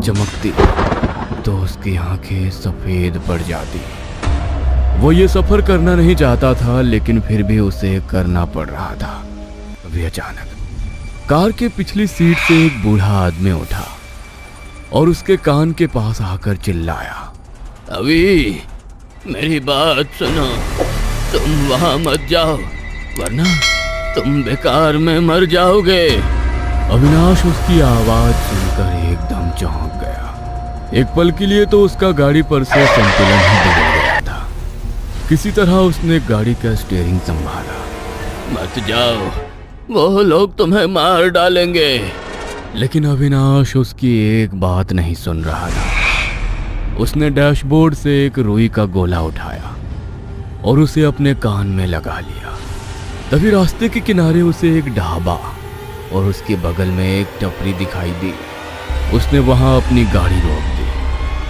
चमकती तो उसकी आंखें सफेद पड़ जाती। वो ये सफर करना नहीं चाहता था, लेकिन फिर भी उसे करना पड़ रहा था। अभी अचानक कार के पिछली सीट से एक बूढ़ा आदमी उठा और उसके कान के पास आकर चिल्लाया, अभी मेरी बात सुनो, तुम वहां मत जाओ वरना तुम बेकार में मर जाओगे। अविनाश उसकी आवाज सुनकर एकदम चौंक गया। एक पल के लिए तो उसका गाड़ी पर से संतुलन ही बिगड़ गया था। किसी तरह उसने गाड़ी का स्टीयरिंग संभाला। मत जाओ, वो लोग तुम्हें मार डालेंगे। लेकिन अविनाश उसकी एक बात नहीं सुन रहा था। उसने डैशबोर्ड से एक रुई का गोला उठाया और उसे अपने कान में लगा लिया। तभी रास्ते के किनारे उसे एक ढाबा और उसके बगल में एक टपरी दिखाई दी। उसने वहां अपनी गाड़ी रोक दी।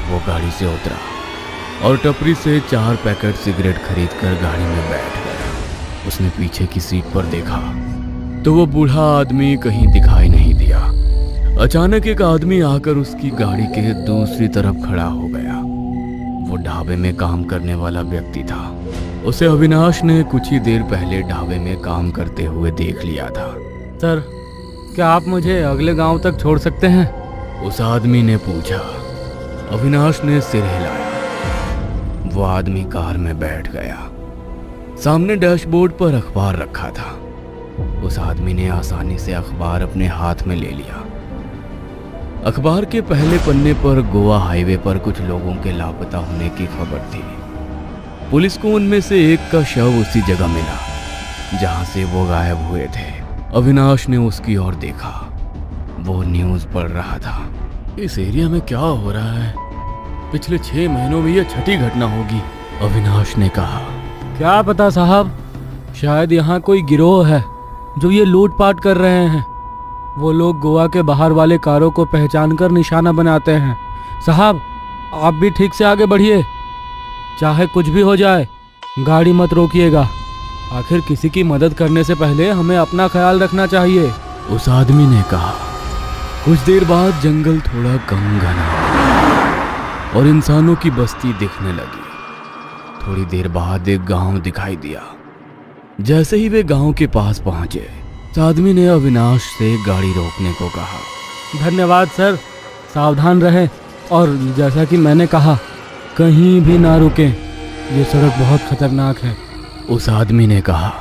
वो गाड़ी से उतरा और टपरी से 4 पैकेट सिगरेट खरीदकर गाड़ी में बैठ गया। उसने पीछे की सीट पर देखा तो वो बूढ़ा आदमी कहीं दिखाई नहीं दिया। अचानक एक आदमी आकर उसकी गाड़ी के दूसरी तरफ खड़ा हो गया। वो ढाबे में काम करने वाला व्यक्ति था। उसे अविनाश ने कुछ ही देर पहले ढाबे में काम करते हुए देख लिया था। सर, क्या आप मुझे अगले गांव तक छोड़ सकते हैं? उस आदमी ने पूछा। अविनाश ने सिर हिलाया। वो आदमी कार में बैठ गया। सामने डैशबोर्ड पर अखबार रखा था। उस आदमी ने आसानी से अखबार अपने हाथ में ले लिया। अखबार के पहले पन्ने पर गोवा हाईवे पर कुछ लोगों के लापता होने की खबर थी। पुलिस को उनमें से एक का शव उसी जगह मिला जहां से वो गायब हुए थे। अविनाश ने उसकी ओर देखा। वो न्यूज़ पढ़ रहा था। इस एरिया में क्या हो रहा है? पिछले 6 महीनों में यह छठी घटना होगी, अविनाश ने कहा। क्या पता साहब, शायद यहाँ कोई गिरोह है जो ये लूटपाट कर रहे हैं। वो लोग गोवा के बाहर वाले कारों को पहचानकर निशाना बनाते हैं। साहब, आप भी ठीक से आगे बढ़िए। चाहे कुछ भी हो जाए, गाड़ी मत रोकिएगा। आखिर किसी की मदद करने से पहले हमें अपना ख्याल रखना चाहिए, उस आदमी ने कहा। कुछ देर बाद जंगल थोड़ा कम घना हुआ और इंसानों की बस्ती दिखने लगी। थोड़ी देर बाद एक गांव दिखाई दिया। जैसे ही वे गांव के पास पहुंचे, उस आदमी ने अविनाश से गाड़ी रोकने को कहा। धन्यवाद सर, सावधान रहें और जैसा कि मैंने कहा, कहीं भी ना रुकें। ये सड़क बहुत खतरनाक है, उस आदमी ने कहा।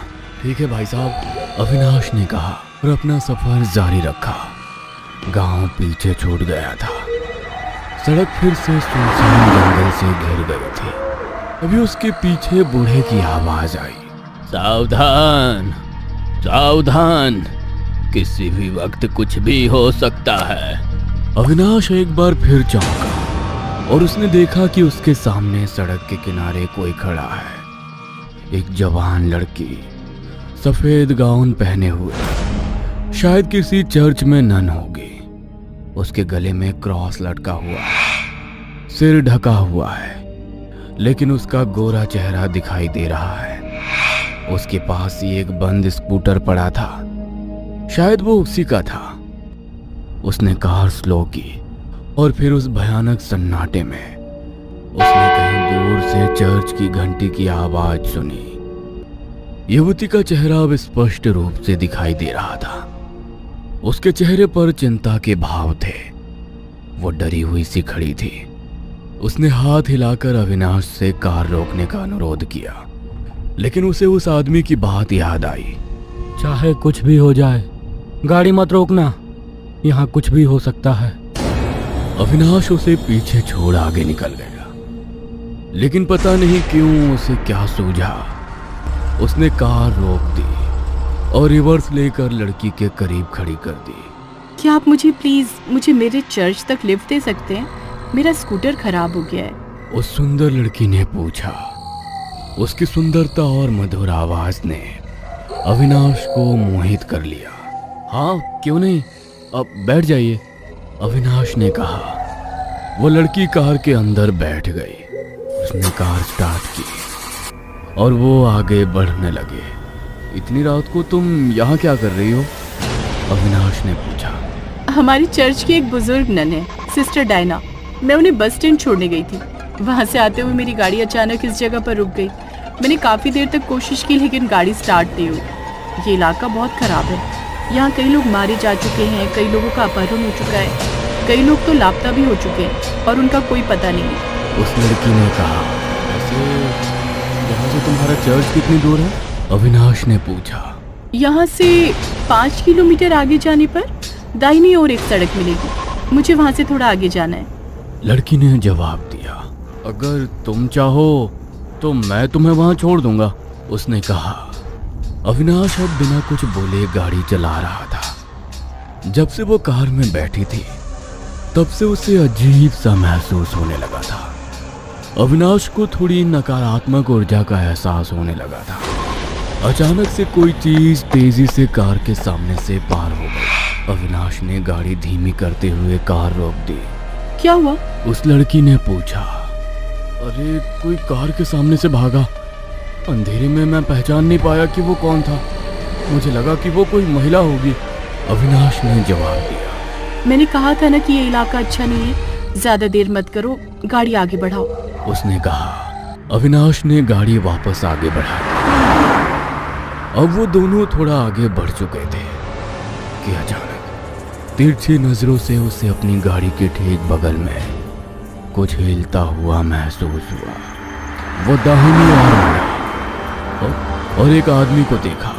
ठीक है भाई साहब, अविनाश ने कहा और अपना सफर जारी रखा। गांव पीछे छूट गया था। सड़क फिर से सुनसान जंगल से घिर गई थी। अभी उसके पीछे बूढ़े की आवाज आई, सावधान सावधान, किसी भी वक्त कुछ भी हो सकता है। अविनाश एक बार फिर चौंका और उसने देखा कि उसके सामने सड़क के किनारे कोई खड़ा है। एक जवान लड़की, सफेद गाउन पहने हुए, शायद किसी चर्च में नन होगी। उसके गले में क्रॉस लटका हुआ है, सिर ढका हुआ है, लेकिन उसका गोरा चेहरा दिखाई दे रहा है। उसके पास ही एक बंद स्कूटर पड़ा था, शायद वो उसी का था। उसने कार स्लो की और फिर उस भयानक सन्नाटे में उसने कहीं दूर से चर्च की घंटी की आवाज सुनी। युवती का चेहरा अब स्पष्ट रूप से दिखाई दे रहा था। उसके चेहरे पर चिंता के भाव थे। वो डरी हुई सी खड़ी थी। उसने हाथ हिलाकर अविनाश से कार रोकने का अनुरोध किया, लेकिन उसे उस आदमी की बात याद आई। चाहे कुछ भी हो जाए, गाड़ी मत रोकना, यहाँ कुछ भी हो सकता है। अविनाश उसे पीछे छोड़ आगे निकल गया, लेकिन पता नहीं क्यों उसे क्या सूझा। उसने कार रोक दी और रिवर्स लेकर लड़की के करीब खड़ी कर दी। क्या आप मुझे मेरे चर्च तक लिफ्ट दे सकते हैं? मेरा स्कूटर खराब हो गया है। उस सुंदर लड़की ने पूछा। उसकी सुंदरता और मधुर आवाज ने अविनाश को मोहित कर लिया। हाँ, क्यों नहीं, अब बैठ जाइए, अविनाश ने कहा। वो लड़की कार के अंदर बैठ गई। उसने कार स्टार्ट की और वो आगे बढ़ने लगे। इतनी रात को तुम यहाँ क्या कर रही हो? अविनाश ने पूछा। हमारी चर्च की एक बुजुर्ग नन है, सिस्टर डायना। मैं उन्हें बस स्टैंड छोड़ने गई थी। वहाँ से आते हुए मेरी गाड़ी अचानक इस जगह पर रुक गई। मैंने काफ़ी देर तक कोशिश की लेकिन गाड़ी स्टार्ट नहीं हुई। ये इलाका बहुत ख़राब है। यहाँ कई लोग मारे जा चुके हैं, कई लोगों का अपहरण हो चुका है, कई लोग तो लापता भी हो चुके हैं और उनका कोई पता नहीं है। उस लड़की ने कहा। वैसे यहाँ से तुम्हारा चर्च कितनी दूर है? अविनाश ने पूछा। यहाँ से 5 किलोमीटर आगे जाने पर दाहिनी ओर एक सड़क मिलेगी। मुझे वहाँ से थोड़ा आगे जाना है। लड़की ने जवाब दिया। अगर तुम चाहो तो मैं तुम्हें वहाँ छोड़ दूंगा, उसने कहा। अविनाश अब बिना कुछ बोले गाड़ी चला रहा था। जब से वो कार में बैठी थी तब से उसे अजीब सा महसूस होने लगा था। अविनाश को थोड़ी नकारात्मक ऊर्जा का एहसास होने लगा था। अचानक से कोई चीज तेजी से कार के सामने से पार हो गई। अविनाश ने गाड़ी धीमी करते हुए कार रोक दी। क्या हुआ? उस लड़की ने पूछा। अरे कोई कार के सामने से भागा। अंधेरे में मैं पहचान नहीं पाया कि वो कौन था। मुझे लगा कि वो कोई महिला होगी, अविनाश ने जवाब दिया। मैंने कहा था ना कि ये इलाका अच्छा नहीं है। ज्यादा देर मत करो, गाड़ी आगे बढ़ाओ, उसने कहा। अविनाश ने गाड़ी वापस आगे बढ़ाई। अब वो दोनों थोड़ा आगे बढ़ चुके थे कि अचानक तिरछी नजरों से उसे अपनी गाड़ी के ठीक बगल में कुछ हिलता हुआ महसूस हुआ। वो दाहिनी ओर मुड़ा और एक आदमी को देखा।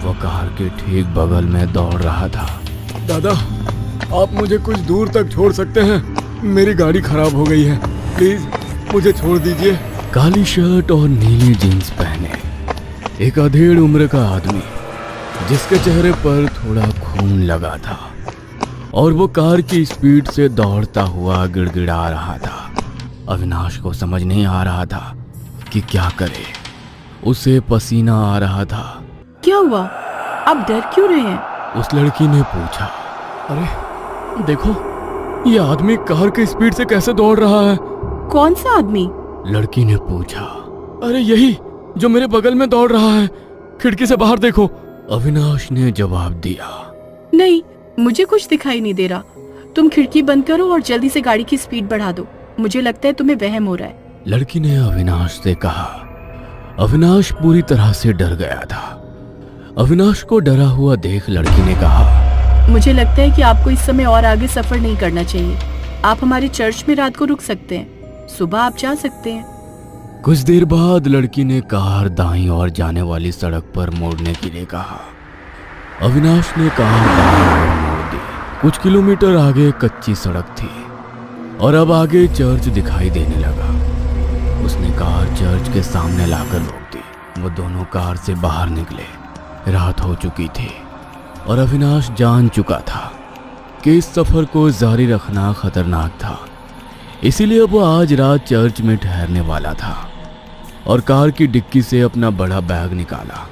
वो कार के ठीक बगल में दौड़ रहा था। दादा, आप मुझे कुछ दूर तक छोड़ सकते हैं? मेरी गाड़ी खराब हो गई है, प्लीज मुझे छोड़ दीजिए। काली शर्ट और नीली जीन्स पहने एक अधेड़ उम्र का आदमी, जिसके चेहरे पर थोड़ा खून लगा था और वो कार की स्पीड से दौड़ता हुआ गिड़गिड़ा रहा था। अविनाश को समझ नहीं आ रहा था कि क्या करे। उसे पसीना आ रहा था। क्या हुआ? आप डर क्यों रहे हैं? उस लड़की ने पूछा। अरे देखो, ये आदमी कार की स्पीड से कैसे दौड़ रहा है। कौन सा आदमी? लड़की ने पूछा। अरे यही जो मेरे बगल में दौड़ रहा है, खिड़की से बाहर देखो, अविनाश ने जवाब दिया। नहीं, मुझे कुछ दिखाई नहीं दे रहा। तुम खिड़की बंद करो और जल्दी से गाड़ी की स्पीड बढ़ा दो। मुझे लगता है तुम्हें वहम हो रहा है, लड़की ने अविनाश से कहा। अविनाश पूरी तरह से डर गया था। अविनाश को डरा हुआ देख लड़की ने कहा। मुझे लगता है कि आपको इस समय और आगे सफर नहीं करना चाहिए। आप हमारे चर्च में रात को रुक सकते हैं, सुबह आप जा सकते हैं। कुछ देर बाद लड़की ने कार दाईं ओर जाने वाली सड़क पर मोड़ने के लिए कहा। अविनाश ने कार दाईं ओर मोड़ दी। कुछ किलोमीटर आगे कच्ची सड़क थी और अब आगे चर्च दिखाई देने लगा। उसने कार चर्च के सामने लाकर रोक दी। वो दोनों कार से बाहर निकले। रात हो चुकी थी और अविनाश जान चुका था कि इस सफर को जारी रखना खतरनाक था। इसीलिए वो आज रात चर्च में ठहरने वाला था और कार की डिक्की से अपना बड़ा बैग निकाला।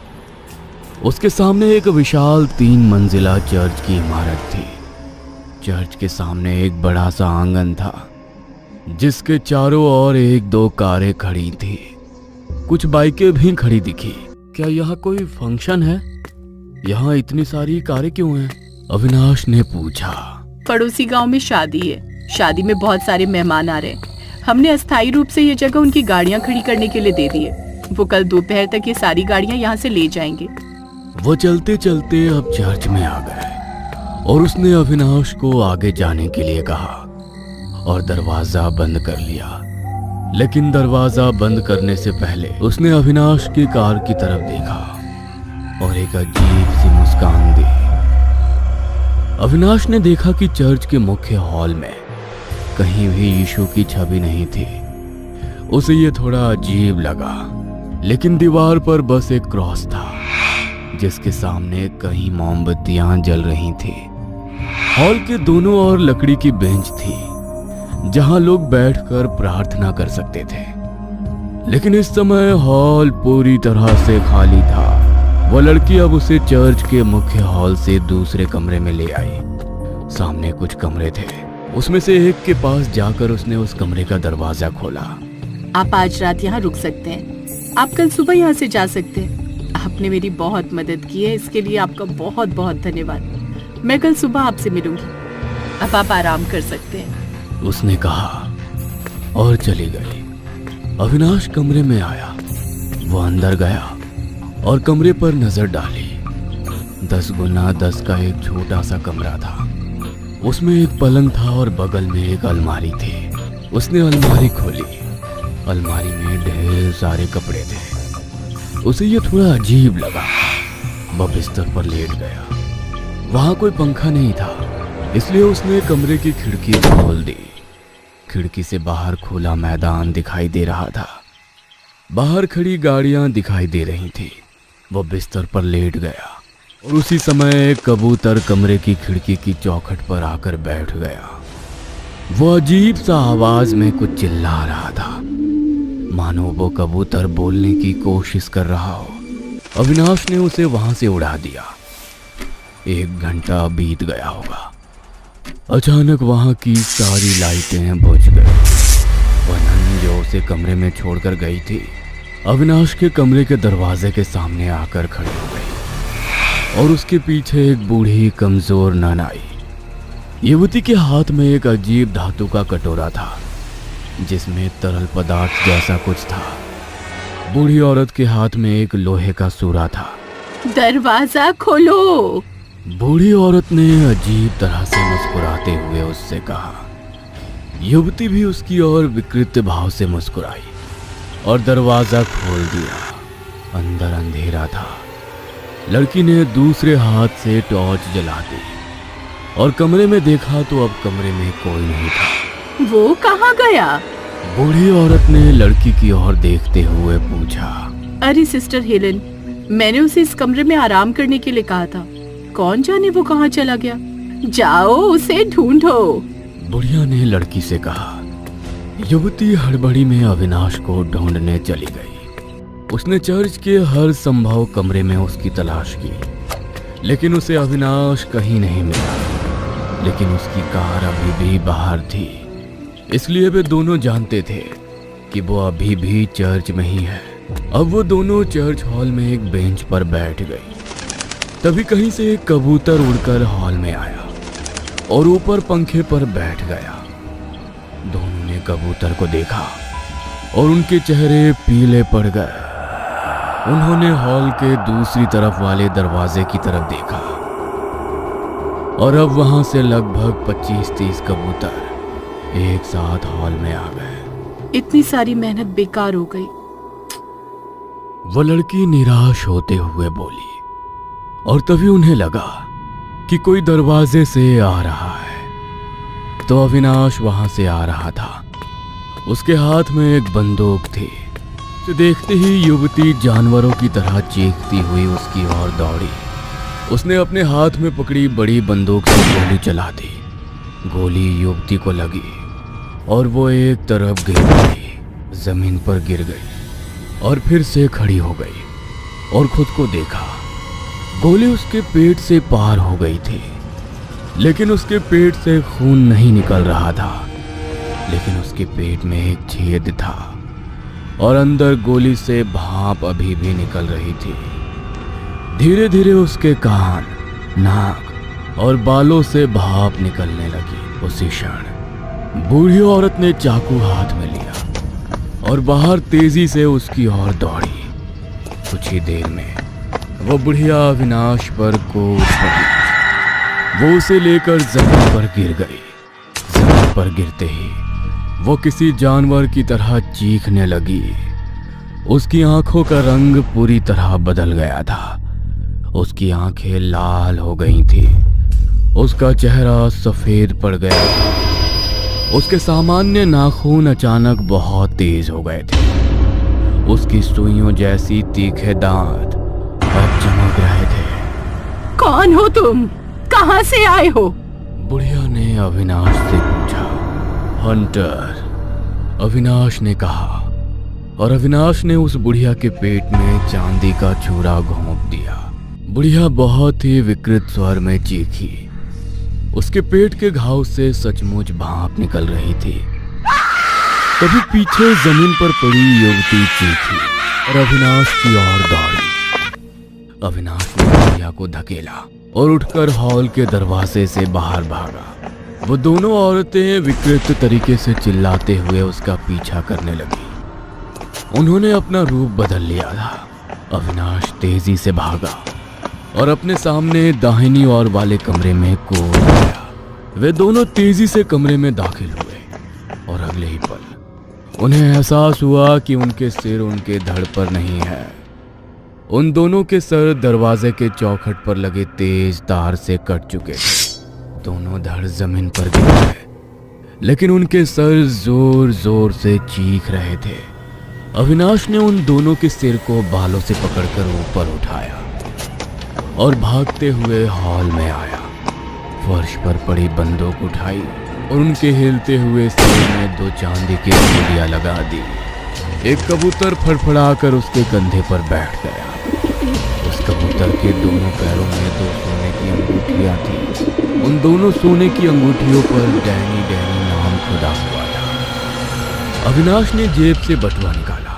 उसके सामने एक विशाल 3 मंजिला चर्च की इमारत थी। चर्च के सामने एक बड़ा सा आंगन था जिसके चारों ओर 1-2 कारें खड़ी थी। कुछ बाइकें भी खड़ी दिखी। क्या यहाँ कोई फंक्शन है? यहाँ इतनी सारी कारें क्यों हैं? अविनाश ने पूछा। पड़ोसी गांव में शादी है। शादी में बहुत सारे मेहमान आ रहे हैं। हमने अस्थायी रूप से ये जगह उनकी गाड़ियां खड़ी करने के लिए दे दी है। वो कल दोपहर तक ये सारी गाड़ियां यहाँ से ले जाएंगे। वो चलते चलते अब चर्च में आ गए और उसने अविनाश को आगे जाने के लिए कहा और दरवाजा बंद कर लिया। लेकिन दरवाजा बंद करने से पहले उसने अविनाश की कार की तरफ देखा और एक अजीब सी मुस्कान दी। अविनाश ने देखा कि चर्च के मुख्य हॉल में कहीं भी यीशु की छवि नहीं थी। उसे ये थोड़ा अजीब लगा, लेकिन दीवार पर बस एक क्रॉस था जिसके सामने कई मोमबत्तियां जल रही थी। हॉल के दोनों ओर लकड़ी की बेंच थी जहां लोग बैठकर प्रार्थना कर सकते थे। लेकिन इस समय हॉल पूरी तरह से खाली था। वो लड़की अब उसे चर्च के मुख्य हॉल से दूसरे कमरे में ले आई। सामने कुछ कमरे थे। उसमें से एक के पास जाकर उसने उस कमरे का दरवाजा खोला। आप आज रात यहाँ रुक सकते हैं। आप कल सुबह यहाँ से जा सकते हैं। आपने मेरी बहुत मदद की है, इसके लिए आपका बहुत बहुत धन्यवाद। मैं कल सुबह आपसे मिलूंगी। अब आप आराम कर सकते हैं। उसने कहा और चली गई। अविनाश कमरे में आया। वो अंदर गया और कमरे पर नजर डाली। 10 गुना 10 का एक छोटा सा कमरा था। उसमें एक पलंग था और बगल में एक अलमारी थी। उसने अलमारी खोली। अलमारी में ढेर सारे कपड़े थे। उसे ये थोड़ा अजीब लगा। वह बिस्तर पर लेट गया। वहां कोई पंखा नहीं था, इसलिए उसने कमरे की खिड़की खोल दी। खिड़की से बाहर खुला मैदान दिखाई दे रहा था। बाहर खड़ी गाड़ियां दिखाई दे रही थी। वो बिस्तर पर लेट गया और उसी समय एक कबूतर कमरे की खिड़की की चौखट पर आकर बैठ गया। वो अजीब सा आवाज में कुछ चिल्ला रहा था, मानो वो कबूतर बोलने की कोशिश कर रहा हो। अविनाश ने उसे वहां से उड़ा दिया। 1 घंटा बीत गया होगा। अचानक वहां की सारी लाइटें बुझ गई। वनन जो उसे कमरे में छोड़कर गई थी, अविनाश के कमरे के दरवाजे के सामने आकर खड़ी हो गई और उसके पीछे एक बूढ़ी कमजोर नन आई। युवती के हाथ में एक अजीब धातु का कटोरा था जिसमें तरल पदार्थ जैसा कुछ था। बूढ़ी औरत के हाथ में एक लोहे का सूरा था। दरवाजा खोलो। बूढ़ी औरत ने अजीब तरह से मुस्कुराते हुए उससे कहा। युवती भी उसकी ओर विकृत भाव से मुस्कुराई और दरवाजा खोल दिया। अंदर अंधेरा था। लड़की ने दूसरे हाथ से टॉर्च जला दी और कमरे में देखा तो अब कमरे में कोई नहीं था। वो कहाँ गया? बूढ़ी औरत ने लड़की की ओर देखते हुए पूछा। अरे सिस्टर हेलेन, मैंने उसे इस कमरे में आराम करने के लिए कहा था। कौन जाने वो कहाँ चला गया। जाओ उसे ढूंढो। बुढ़िया ने लड़की से कहा। युवती हड़बड़ी में अविनाश को ढूंढने चली गई। उसने चर्च के हर संभव कमरे में उसकी तलाश की, लेकिन उसे अविनाश कहीं नहीं मिला। लेकिन उसकी कार अभी भी बाहर थी, इसलिए वे दोनों जानते थे कि वो अभी भी चर्च में ही है। अब वो दोनों चर्च हॉल में एक बेंच पर बैठ गई। तभी कहीं से एक कबूतर उड़कर हॉल में आया और ऊपर पंखे पर बैठ गया। दोनों ने कबूतर को देखा और उनके चेहरे पीले पड़ गए। उन्होंने हॉल के दूसरी तरफ वाले दरवाजे की तरफ देखा और अब वहां से लगभग 25-30 कबूतर एक साथ हॉल में आ गए। इतनी सारी मेहनत बेकार हो गई। वो लड़की निराश होते हुए बोली और तभी उन्हें लगा कि कोई दरवाजे से आ रहा है। तो अविनाश वहां से आ रहा था। उसके हाथ में एक बंदूक थी। उसे देखते ही युवती जानवरों की तरह चीखती हुई उसकी ओर दौड़ी। उसने अपने हाथ में पकड़ी बड़ी बंदूक से गोली चला दी। गोली युवती को लगी और वो एक तरफ गिर गई, जमीन पर गिर गई और फिर से खड़ी हो गई और खुद को देखा। गोली उसके पेट से पार हो गई थी, लेकिन उसके पेट से खून नहीं निकल रहा था। लेकिन उसके पेट में एक छेद था और अंदर गोली से भाप अभी भी निकल रही थी। धीरे धीरे उसके कान, नाक और बालों से भाप निकलने लगी। उसी क्षण बूढ़ी औरत ने चाकू हाथ में लिया और बाहर तेजी से उसकी ओर दौड़ी। कुछ ही देर में वो बुढ़िया अविनाश पर कूद पड़ी। वो उसे लेकर जमीन पर गिर गई। जमीन पर गिरते ही वो किसी जानवर की तरह चीखने लगी। उसकी आंखों का रंग पूरी तरह बदल गया था। उसकी आंखें लाल हो गई थी। उसका चेहरा सफेद पड़ गया था। उसके सामान्य नाखून अचानक बहुत तेज हो गए थे। उसकी सुइयों जैसी तीखे दांत अब चमक रहे थे। कौन हो तुम? कहाँ से आए हो? बुढ़िया ने अविनाश से पूछा। हंटर, अविनाश ने कहा और अविनाश ने उस बुढ़िया के पेट में चांदी का चूरा घोंप दिया। बुढ़िया बहुत ही विकृत स्वर में चीखी। उसके पेट के घाव से सचमुच भाप निकल रही थी। तभी पीछे जमीन पर पड़ी युवती चीखी और अविनाश की ओर दौड़ी। अविनाश ने बुढ़िया को धकेला और उठकर हॉल के दरवाजे से बाहर भागा। वो दोनों औरतें विकृत तरीके से चिल्लाते हुए उसका पीछा करने लगी। उन्होंने अपना रूप बदल लिया था। अविनाश तेजी से भागा और अपने सामने दाहिनी ओर वाले कमरे में कूद गया। वे दोनों तेजी से कमरे में दाखिल हुए और अगले ही पल उन्हें एहसास हुआ कि उनके सिर उनके धड़ पर नहीं है। उन दोनों के सर दरवाजे के चौखट पर लगे तेज तार से कट चुके थे। दोनों धड़ जमीन पर गिर गए, लेकिन उनके सर जोर जोर से चीख रहे थे। अविनाश ने उन दोनों के सिर को बालों से पकड़कर ऊपर उठाया और भागते हुए हॉल में आया। फर्श पर पड़ी बंदूक उठाई और उनके हिलते हुए सिर में 2 चांदी की गोलियां लगा दी। एक कबूतर फड़फड़ाकर उसके कंधे पर बैठ गया। उस कबूतर के दोनों पैरों में 2 सोने की अंगूठियां थी। उन दोनों सोने की अंगूठियों पर डैनी डैनी नाम खुदा हुआ था। अविनाश ने जेब से बटुआ निकाला।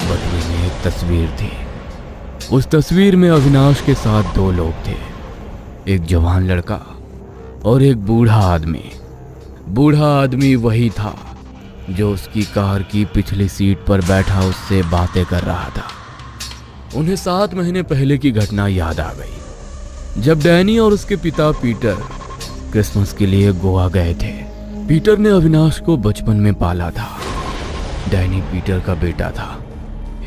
बटुए में एक तस्वीर थी। उस तस्वीर में अविनाश के साथ 2 लोग थे, एक जवान लड़का और एक बूढ़ा आदमी। बूढ़ा आदमी वही था जो उसकी कार की पिछली सीट पर बैठा उससे बातें कर रहा था। उन्हें 7 महीने पहले की घटना याद आ गई, जब डैनी और उसके पिता पीटर क्रिसमस के लिए गोवा गए थे। पीटर ने अविनाश को बचपन में पाला था। डैनी पीटर का बेटा था,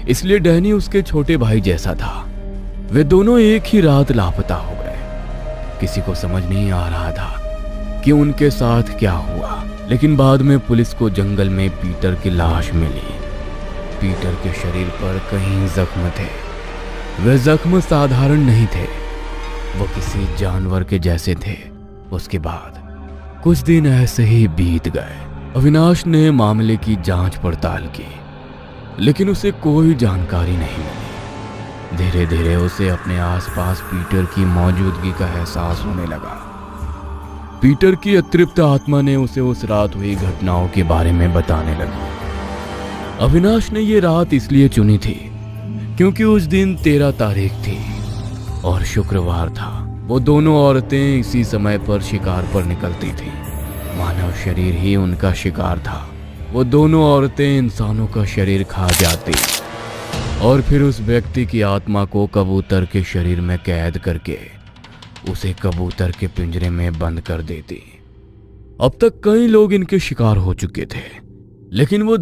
इसलिए डैनी उसके छोटे भाई जैसा था। वे दोनों एक ही रात लापता हो गए। किसी को समझ नहीं आ रहा था कि उनके साथ क्या हुआ, लेकिन बाद में पुलिस को जंगल में पीटर की लाश मिली। पीटर के शरीर पर कई जख्म थे। वे जख्म साधारण नहीं थे, वो किसी जानवर के जैसे थे। उसके बाद कुछ दिन ऐसे ही बीत गए। अविनाश ने मामले की जांच पड़ताल की, लेकिन उसे कोई जानकारी नहीं मिली। धीरे धीरे उसे अपने आसपास पीटर की मौजूदगी का एहसास होने लगा। पीटर की अतृप्त आत्मा ने उसे उस रात हुई घटनाओं के बारे में बताने लगी। अविनाश ने ये रात इसलिए चुनी थी क्योंकि उस दिन 13 तारीख थी और शुक्रवार था। वो दोनों औरतें इसी समय पर शिकार पर निकलती थीं। मानव शरीर ही उनका शिकार था। वो दोनों औरतें इंसानों का शरीर खा जाती और फिर उस व्यक्ति की आत्मा को कबूतर के शरीर में कैद करके उसे कबूतर के पिंजरे में बंद कर देती। अब तक कई लोग इनके शिकार हो चुके थे, लेकिन वो